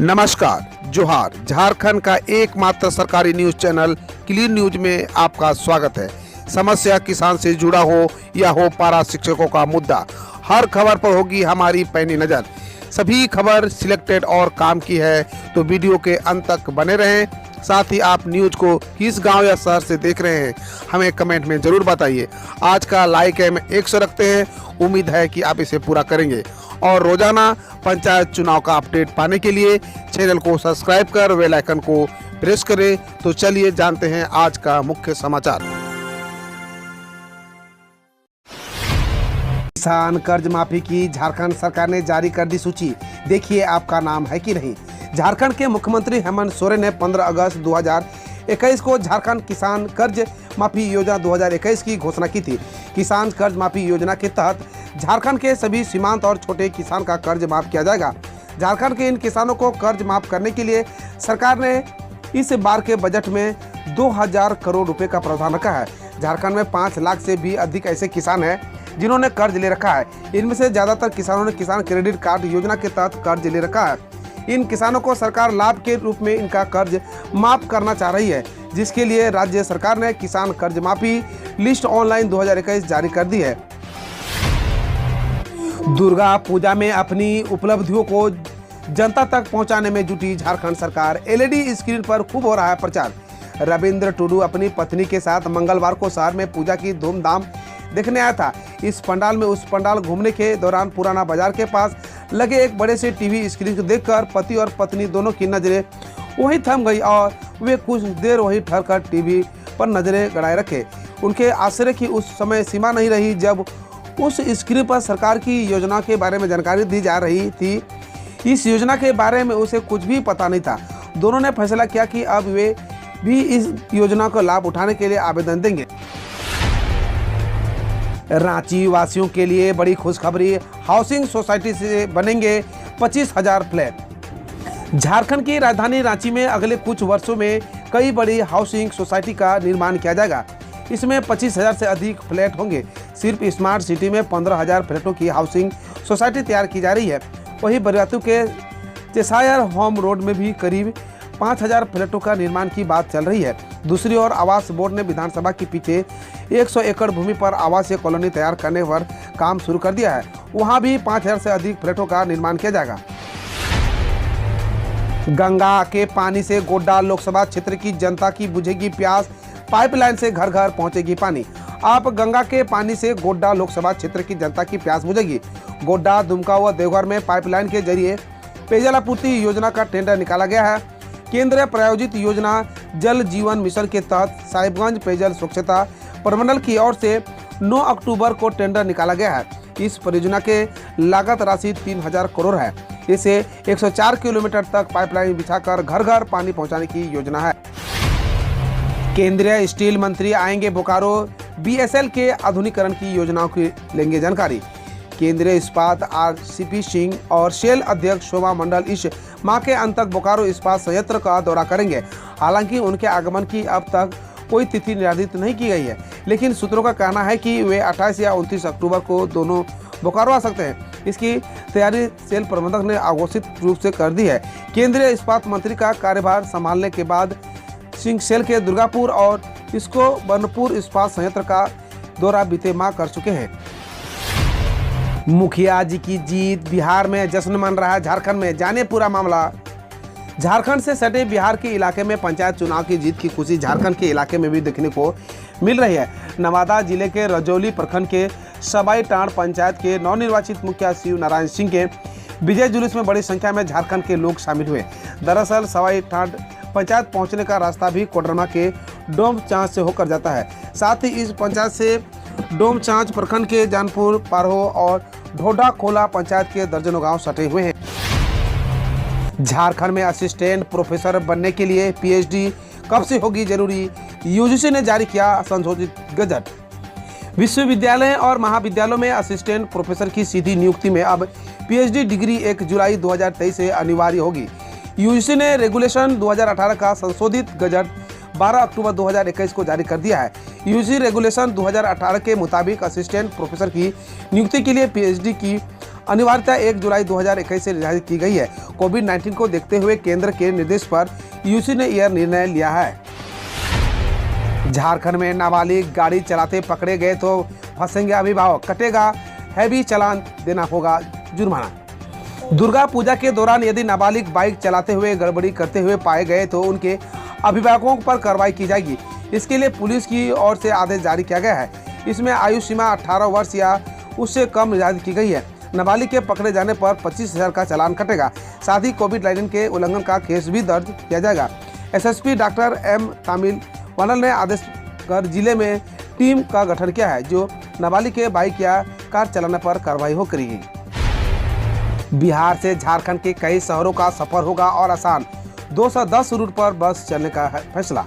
नमस्कार, जोहार। झारखंड का एकमात्र सरकारी न्यूज चैनल क्लीन न्यूज में आपका स्वागत है। समस्या किसान से जुड़ा हो या हो पारा शिक्षकों का मुद्दा, हर खबर पर होगी हमारी पैनी नज़र। सभी खबर सिलेक्टेड और काम की है, तो वीडियो के अंत तक बने रहें। साथ ही आप न्यूज को किस गांव या शहर से देख रहे हैं, हमें कमेंट में ज़रूर बताइए। आज का लाइक है 100 रखते हैं, उम्मीद है कि आप इसे पूरा करेंगे। और रोजाना पंचायत चुनाव का अपडेट पाने के लिए चैनल को सब्सक्राइब कर बेल आइकन को प्रेस करें। तो चलिए जानते हैं आज का मुख्य समाचार। किसान कर्ज माफी की झारखंड सरकार ने जारी कर दी सूची, देखिए आपका नाम है कि नहीं। झारखंड के मुख्यमंत्री हेमंत सोरेन ने 15 अगस्त 2021 को झारखंड किसान कर्ज माफी योजना 2021 की घोषणा की थी। किसान कर्ज माफी योजना के तहत झारखंड के सभी सीमांत और छोटे किसान का कर्ज माफ किया जाएगा। झारखंड के इन किसानों को कर्ज माफ करने के लिए सरकार ने इस बार के बजट में 2000 करोड़ रुपए का प्रावधान रखा है। झारखंड में 5 लाख से भी अधिक ऐसे किसान हैं जिन्होंने कर्ज ले रखा है। इनमें से ज्यादातर किसानों ने किसान क्रेडिट कार्ड योजना के तहत कर्ज ले रखा है। इन किसानों को सरकार लाभ के रूप में इनका कर्ज माफ करना चाह रही है, जिसके लिए राज्य सरकार ने किसान कर्ज माफी लिस्ट ऑनलाइन 2021 जारी कर दी है। दुर्गा पूजा में अपनी उपलब्धियों को जनता तक पहुंचाने में जुटी झारखंड सरकार। एलईडी स्क्रीन पर खूब हो रहा है प्रचार। रविंद्र टुडू अपनी पत्नी के साथ मंगलवार को शहर में पूजा की धूमधाम देखने आया था। इस पंडाल में उस पंडाल घूमने के दौरान पुराना बाजार के पास लगे एक बड़े से टीवी स्क्रीन को देखकर पति और पत्नी दोनों की नजरें वहीं थम गई और वे कुछ देर वहीं ठहरकर टीवी पर नजरें गड़ाए रखे। उनके आश्चर्य की उस समय सीमा नहीं रही जब उस स्क्रीन पर सरकार की योजना के बारे में जानकारी दी जा रही थी। इस योजना के बारे में उसे कुछ भी पता नहीं था। दोनों ने फैसला किया कि अब वे भी इस योजना का लाभ उठाने के लिए आवेदन देंगे। रांची वासियों के लिए बड़ी खुशखबरी, हाउसिंग सोसाइटी से बनेंगे 25,000 फ्लैट। झारखंड की राजधानी रांची में अगले कुछ वर्षों में कई बड़ी हाउसिंग सोसाइटी का निर्माण किया जाएगा। इसमें 25,000 से अधिक फ्लैट होंगे। सिर्फ स्मार्ट सिटी में 15,000 फ्लैटों की हाउसिंग सोसाइटी तैयार की जा रही है। वहीं बरियातू के चेसायर होम रोड में भी करीब 5,000 फ्लैटों का निर्माण की बात चल रही है। दूसरी ओर आवास बोर्ड ने विधानसभा के पीछे 100 एकड़ भूमि पर आवासीय कॉलोनी तैयार करने पर काम शुरू कर दिया है। वहां भी 5,000 से अधिक फ्लैटों का निर्माण किया जाएगा। गंगा के पानी से गोड्डा लोकसभा क्षेत्र की जनता की बुझेगी प्यास, पाइपलाइन से घर घर पहुंचेगी पानी। अब गंगा के पानी से गोड्डा लोकसभा क्षेत्र की जनता की प्यास बुझेगी। गोड्डा, दुमका व देवघर में पाइपलाइन के जरिए पेयजल आपूर्ति योजना का टेंडर निकाला गया है। केंद्र प्रायोजित योजना जल जीवन मिशन के तहत साहिबगंज पेयजल स्वच्छता प्रमंडल की ओर से 9 अक्टूबर को टेंडर निकाला गया है। इस परियोजना के लागत राशि 3,000 करोड़ है। इसे 104 किलोमीटर तक पाइपलाइन बिछाकर घर घर पानी पहुंचाने की योजना है। केंद्रीय स्टील मंत्री आएंगे बोकारो, बीएसएल के आधुनिकीकरण की योजनाओं की लेंगे जानकारी। केंद्रीय इस्पात आरसीपी सिंह और शेल अध्यक्ष शोभा मंडल इस माह के अंत तक बोकारो इस्पात संयंत्र का दौरा करेंगे। हालांकि उनके आगमन की अब तक कोई तिथि निर्धारित नहीं की गई है, लेकिन सूत्रों का कहना है कि वे 28 या 29 अक्टूबर को दोनों बोकारो आ सकते हैं। इसकी तैयारी सेल प्रबंधक ने अघोषित रूप से कर दी है। केंद्रीय इस्पात मंत्री का कार्यभार संभालने के बाद सिंह सेल के दुर्गापुर और इसको बनपुर इस्पात संयंत्र का दौरा बीते माह कर चुके हैं। मुखिया जी की जीत, बिहार में जश्न मन रहा है झारखंड में, जाने पूरा मामला। झारखंड से सटे बिहार के इलाके में पंचायत चुनाव की जीत की खुशी झारखंड के इलाके में भी देखने को मिल रही है। नवादा जिले के रजौली प्रखंड के सबाई टांड पंचायत के नवनिर्वाचित मुखिया शिव नारायण सिंह के विजय जुलूस में बड़ी संख्या में झारखंड के लोग शामिल हुए। दरअसल सबाई टांड पंचायत पहुंचने का रास्ता भी कोडरमा के डोम चांच से होकर जाता है। साथ ही इस पंचायत से डोम चांच प्रखंड के जानपुर, पारहो और ढोडा खोला पंचायत के दर्जनों गांव सटे हुए हैं। झारखंड में असिस्टेंट प्रोफेसर बनने के लिए पीएचडी कब से होगी जरूरी, यूजीसी ने जारी किया संशोधित गजट। विश्वविद्यालय और महाविद्यालयों में असिस्टेंट प्रोफेसर की सीधी नियुक्ति में अब पीएचडी डिग्री 1 जुलाई 2023 से अनिवार्य होगी। यूजीसी ने रेगुलेशन 2018 का संशोधित गजट 12 अक्टूबर 2021 को जारी कर दिया है। यूजीसी रेगुलेशन 2018 के मुताबिक असिस्टेंट प्रोफेसर की नियुक्ति के लिए पीएचडी की अनिवार्यता 1 जुलाई 2021 से निर्धारित की गई है। कोविड-19 को देखते हुए केंद्र के निर्देश पर यूसी ने यह निर्णय लिया है। झारखंड में नाबालिग गाड़ी चलाते पकड़े गए तो फंसेंगे अभिभावक, कटेगा हैवी चालान, देना होगा जुर्माना। दुर्गा पूजा के दौरान यदि नाबालिग बाइक चलाते हुए गड़बड़ी करते हुए पाए गए तो उनके अभिभावकों पर कार्रवाई की जाएगी। इसके लिए पुलिस की ओर से आदेश जारी किया गया है। इसमें आयु सीमा 18 वर्ष या उससे कम निर्धारित की गई है। नाबालिग के पकड़े जाने पर 25,000 का चालान कटेगा। साथ ही कोविड-19 के उल्लंघन का केस भी दर्ज किया जाएगा। एसएसपी डॉक्टर एम तमिलवानन ने आदेश कर जिले में टीम का गठन किया है जो नाबालिग के बाइक या कार चलाने पर कार्रवाई हो करेगी। बिहार से झारखंड के कई शहरों का सफर होगा और आसान, 210 रूट पर बस चलने का है फैसला।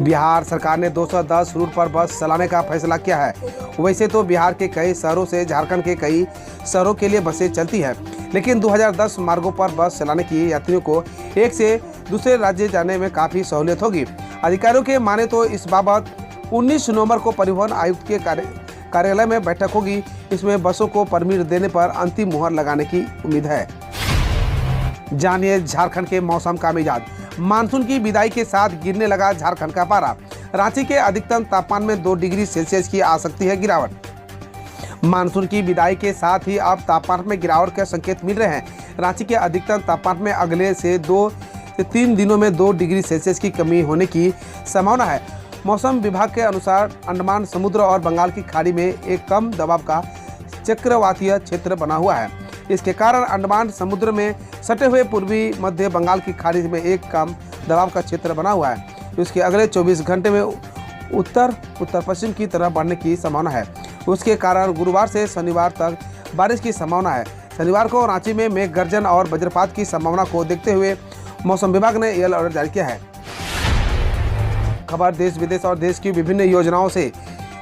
बिहार सरकार ने 210 रूट पर बस चलाने का फैसला किया है। वैसे तो बिहार के कई शहरों से झारखंड के कई शहरों के लिए बसें चलती हैं, लेकिन 2010 मार्गों पर बस चलाने की यात्रियों को एक से दूसरे राज्य जाने में काफ़ी सहूलियत होगी। अधिकारियों के माने तो इस बाबत 19 नवंबर को परिवहन आयुक्त के कार्यालय में बैठक होगी। इसमें बसों को परमिट देने पर अंतिम मुहर लगाने की उम्मीद है। जानिए झारखंड के मौसम का मिजाज। मानसून की विदाई के साथ गिरने लगा झारखंड का पारा। रांची के अधिकतम तापमान में 2 डिग्री सेल्सियस की आ सकती है गिरावट। मानसून की विदाई के साथ ही अब तापमान में गिरावट के संकेत मिल रहे हैं। रांची के अधिकतम तापमान में अगले से 2 से 3 दिनों में 2 डिग्री सेल्सियस की कमी होने की संभावना है। मौसम विभाग के अनुसार अंडमान समुद्र और बंगाल की खाड़ी में एक कम दबाव का चक्रवातीय क्षेत्र बना हुआ है। इसके कारण अंडमान समुद्र में सटे हुए पूर्वी मध्य बंगाल की खाड़ी में एक कम दबाव का क्षेत्र बना हुआ है। उसके अगले 24 घंटे में उत्तर पश्चिम की तरफ बढ़ने की संभावना है। उसके कारण गुरुवार से शनिवार तक बारिश की संभावना है। शनिवार को रांची में मेघ गर्जन और वज्रपात की संभावना को देखते हुए मौसम विभाग ने येलो अलर्ट जारी किया है। खबर देश विदेश और देश की विभिन्न योजनाओं से।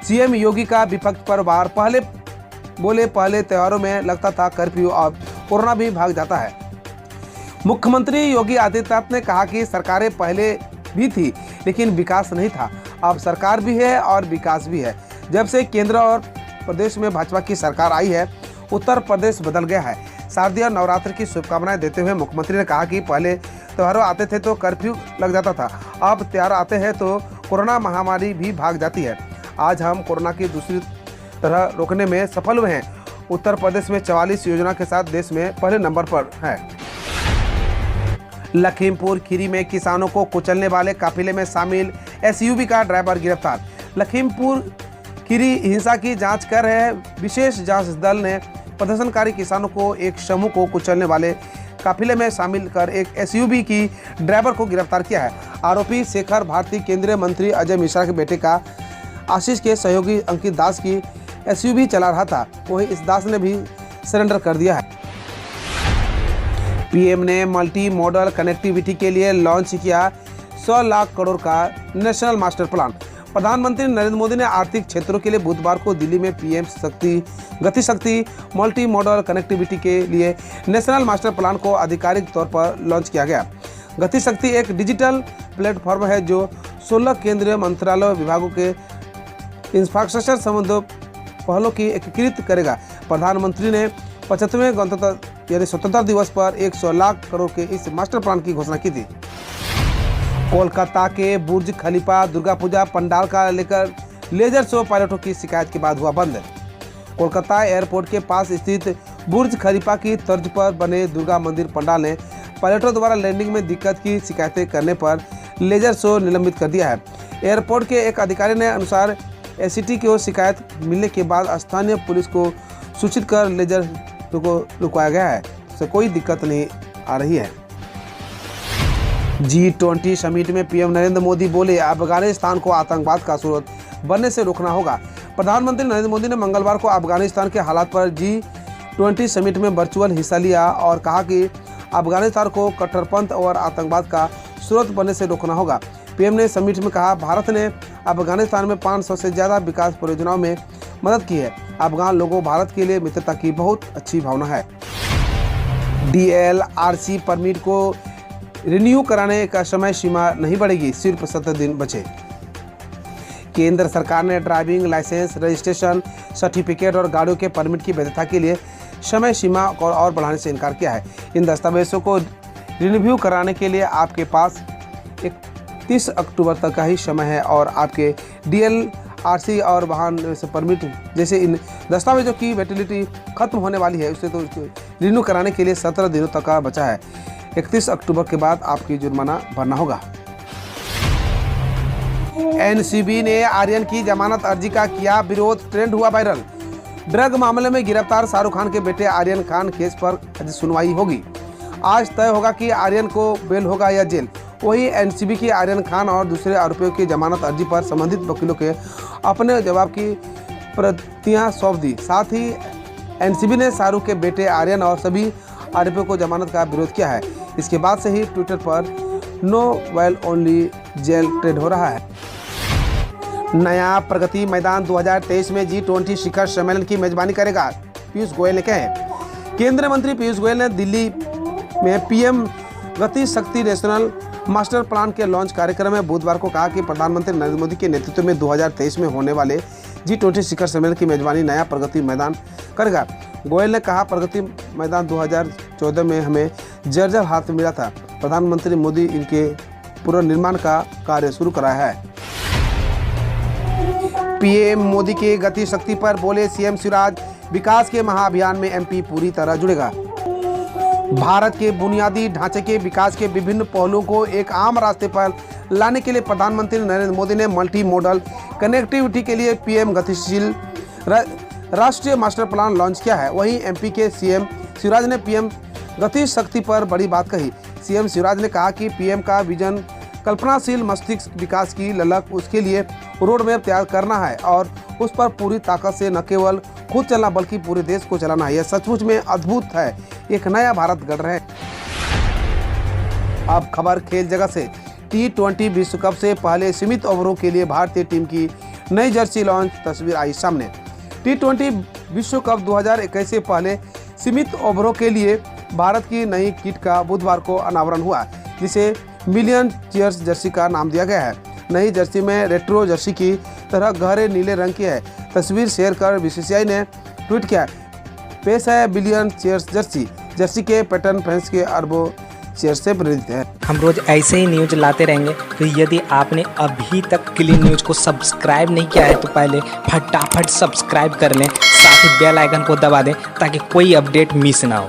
सीएम योगी का विपक्ष पर वार। पहले त्योहारों में लगता था कर्फ्यू, अब कोरोना भी भाग जाता है। मुख्यमंत्री योगी आदित्यनाथ ने कहा कि सरकारें पहले भी थी लेकिन विकास नहीं था। अब सरकार भी है और विकास भी है। जब से केंद्र और प्रदेश में भाजपा की सरकार आई है, उत्तर प्रदेश बदल गया है। शारदीय नवरात्र की शुभकामनाएं देते हुए मुख्यमंत्री ने कहा कि पहले त्योहारों आते थे तो कर्फ्यू लग जाता था, अब त्योहार आते हैं तो कोरोना महामारी भी भाग जाती है। आज हम कोरोना की दूसरी तरह रोकने में सफल हुए हैं। उत्तर प्रदेश में 44 योजना के साथ देश में पहले नंबर पर है। लखीमपुर खीरी में किसानों को कुचलने वाले काफिले में शामिल एसयूवी का ड्राइवर गिरफ्तार। लखीमपुर खीरी हिंसा की जांच कर रहे विशेष जांच दल ने प्रदर्शनकारी किसानों को एक समूह को कुचलने वाले काफिले में शामिल कर एक एसयूवी की ड्राइवर को गिरफ्तार किया है। आरोपी शेखर भारती केंद्रीय मंत्री अजय मिश्रा के बेटे का आशीष के सहयोगी अंकित दास की एसयूवी चला रहा था। वहीं इस दास ने भी सरेंडर कर दिया है। पीएम ने मल्टी मॉडल कनेक्टिविटी के लिए लॉन्च किया 100 लाख करोड़ का नेशनल मास्टर प्लान। प्रधानमंत्री नरेंद्र मोदी ने आर्थिक क्षेत्रों के लिए बुधवार को दिल्ली में पीएम गति शक्ति मल्टी मॉडल कनेक्टिविटी के लिए नेशनल मास्टर प्लान को आधिकारिक तौर पर लॉन्च किया गया। गति शक्ति एक डिजिटल प्लेटफॉर्म है जो 16 केंद्रीय मंत्रालय विभागों के इंफ्रास्ट्रक्चर संबंधी पहलों की एकीकृत करेगा। प्रधानमंत्री ने 75वें गणतंत्र स्वतंत्रता दिवस पर 100 लाख करोड़ के इस मास्टर प्लान की घोषणा की थी। कोलकाता के बुर्ज खलीफा दुर्गा पूजा पंडाल का लेकर लेजर शो पायलटों की शिकायत के बाद हुआ बंद। कोलकाता एयरपोर्ट के पास स्थित बुर्ज खलीफा की तर्ज पर बने दुर्गा मंदिर पंडाल ने पायलटों द्वारा लैंडिंग में दिक्कत की शिकायतें करने पर लेजर शो निलंबित कर दिया है। एयरपोर्ट के एक अधिकारी ने अनुसार एसीटी की ओर शिकायत मिलने के बाद स्थानीय पुलिस को सूचित कर लेजर शो को रुकवाया गया है। इससे कोई दिक्कत नहीं आ रही है। G20 समिट में पीएम नरेंद्र मोदी बोले अफगानिस्तान को आतंकवाद का स्रोत बनने से रोकना होगा। प्रधानमंत्री नरेंद्र मोदी ने मंगलवार को अफगानिस्तान के हालात पर G20 समिट में वर्चुअल हिस्सा लिया और कहा कि अफगानिस्तान को कट्टरपंथ और आतंकवाद का स्रोत बनने से रोकना होगा। पीएम ने समिट में कहा भारत ने अफगानिस्तान में 500 से ज़्यादा विकास परियोजनाओं में मदद की है। अफगान लोगों भारत के लिए मित्रता की बहुत अच्छी भावना है। DLRC परमिट को रिन्यू कराने का समय सीमा नहीं बढ़ेगी, सिर्फ 70 दिन बचे। केंद्र सरकार ने ड्राइविंग लाइसेंस, रजिस्ट्रेशन सर्टिफिकेट और गाड़ियों के परमिट की वैधता के लिए समय सीमा को और बढ़ाने से इनकार किया है। इन दस्तावेजों को रिन्यू कराने के लिए आपके पास 31 अक्टूबर तक का ही समय है और आपके DL/RC और वाहन से परमिट जैसे इन दस्तावेजों की वैलिडिटी खत्म होने वाली है, उससे तो रिन्यू कराने के लिए 17 दिनों तक का बचा है। 31 अक्टूबर के बाद आपकी जुर्माना भरना होगा। NCB ने आर्यन की जमानत अर्जी का किया विरोध, ट्रेंड हुआ वायरल। ड्रग मामले में गिरफ्तार शाहरुख खान के बेटे आर्यन खान केस पर आज सुनवाई होगी। आज तय होगा कि आर्यन को बेल होगा या जेल। वही NCB की आर्यन खान और दूसरे आरोपियों की जमानत अर्जी पर संबंधित वकीलों के अपने जवाब की प्रतियां सौंप दी। साथ ही NCB ने शाहरुख के बेटे आर्यन और सभी आरोपियों को जमानत का विरोध किया है। इसके बाद से ही ट्विटर पर no bail only jail trend हो रहा है। नया प्रगति मैदान 2023 में G20 शिखर सम्मेलन की मेजबानी करेगा, पीयूष गोयल ने कहा। केंद्रीय मंत्री पीयूष गोयल ने दिल्ली में PM गति शक्ति नेशनल मास्टर प्लान के लॉन्च कार्यक्रम में बुधवार को कहा कि प्रधानमंत्री नरेंद्र मोदी के नेतृत्व में 2023 में होने वाले G20 शिखर सम्मेलन की मेजबानी नया प्रगति मैदान करेगा। गोयल ने कहा, प्रगति मैदान 2014 में हमें जर्जर हाथ मिला था। प्रधानमंत्री मोदी इनके पुनर्निर्माण का कार्य शुरू कराया है। PM मोदी के गति शक्ति पर बोले CM शिवराज, विकास के महाअभियान में MP पूरी तरह जुड़ेगा। भारत के बुनियादी ढांचे के विकास के विभिन्न पहलुओं को एक आम रास्ते पर लाने के लिए प्रधानमंत्री नरेंद्र मोदी ने मल्टी मॉडल कनेक्टिविटी के लिए PM गतिशील राष्ट्रीय मास्टर प्लान लॉन्च किया है। वहीं MP के CM शिवराज ने PM गति शक्ति पर बड़ी बात कही। CM शिवराज ने कहा कि PM का विजन कल्पनाशील मस्तिष्क विकास की ललक, उसके लिए रोड मैप तैयार करना है और उस पर पूरी ताकत से न केवल खुद चलना बल्कि पूरे देश को चलाना है। यह सचमुच में अद्भुत है, एक नया भारत गढ़ रहे हैं। अब खबर खेल जगत से। T20 विश्व कप से पहले सीमित ओवरों के लिए भारतीय टीम की नई जर्सी लॉन्च, तस्वीर आई सामने। T20 विश्व कप 2021 से पहले सीमित ओवरों के लिए भारत की नई किट का बुधवार को अनावरण हुआ, जिसे मिलियन चीयर्स जर्सी का नाम दिया गया है। नई जर्सी में रेट्रो जर्सी की तरह गहरे नीले रंग की है। तस्वीर शेयर कर BCCI ने ट्वीट किया, पेश है बिलियन चीयर्स जर्सी। जर्सी के पैटर्न फैंस के अरबों चीयर्स से प्रेरित है। हम रोज ऐसे ही न्यूज लाते रहेंगे, तो यदि आपने अभी तक क्लीन न्यूज को सब्सक्राइब नहीं किया है तो पहले फटाफट सब्सक्राइब कर लें, साथ ही बेल आइकन को दबा दें ताकि कोई अपडेट मिस ना हो।